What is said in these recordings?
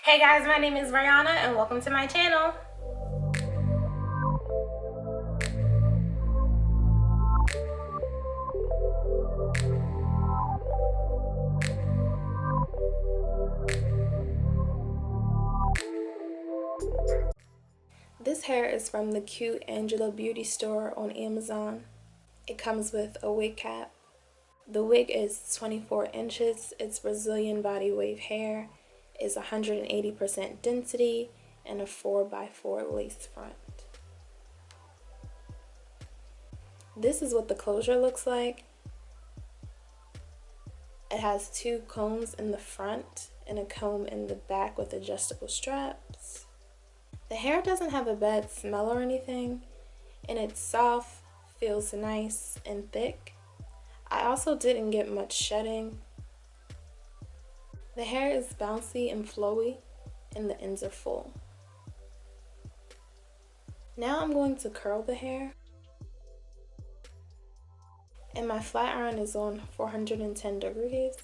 Hey guys, my name is Rayona and welcome to my channel. This hair is from the Qangelabeauty store on Amazon. It comes with a wig cap. The wig is 24 inches. It's Brazilian body wave hair. Is 180% density and a 4x4 lace front. This is what the closure looks like. It has two combs in the front and a comb in the back with adjustable straps. The hair doesn't have a bad smell or anything, and it's soft, feels nice and thick. I also didn't get much shedding. The hair is bouncy and flowy, and the ends are full. Now I'm going to curl the hair. And my flat iron is on 410 degrees.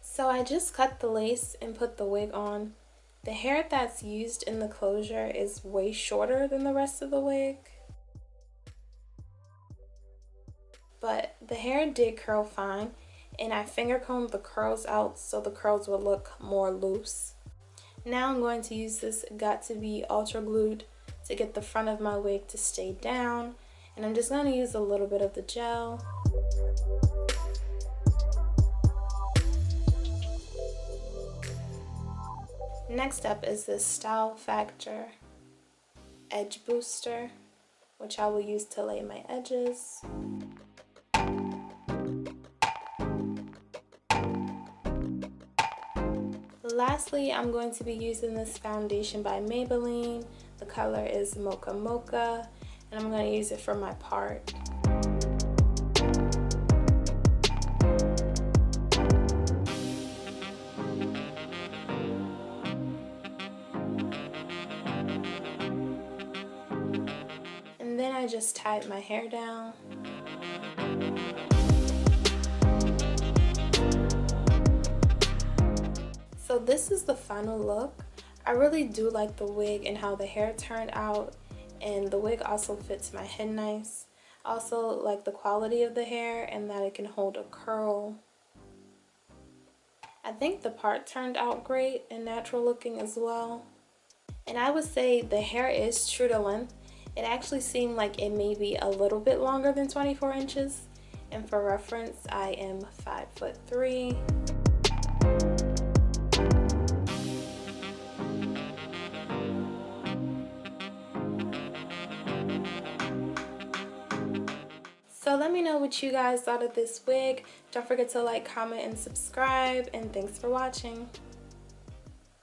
So I just cut the lace and put the wig on. The hair that's used in the closure is way shorter than the rest of the wig. But the hair did curl fine, and I finger combed the curls out so the curls would look more loose. Now I'm going to use this Got To Be Ultra Glued to get the front of my wig to stay down, and I'm just going to use a little bit of the gel. Next up is this Style Factor Edge Booster, which I will use to lay my edges. Lastly, I'm going to be using this foundation by Maybelline. The color is Mocha Mocha, and I'm going to use it for my part. And then I just tied my hair down. So this is the final look. I really do like the wig and how the hair turned out, and the wig also fits my head nice. Also like the quality of the hair and that it can hold a curl. I think the part turned out great and natural looking as well. And I would say the hair is true to length. It actually seemed like it may be a little bit longer than 24 inches. And for reference, I am 5'3". So let me know what you guys thought of this wig. Don't forget to like, comment, and subscribe. And thanks for watching.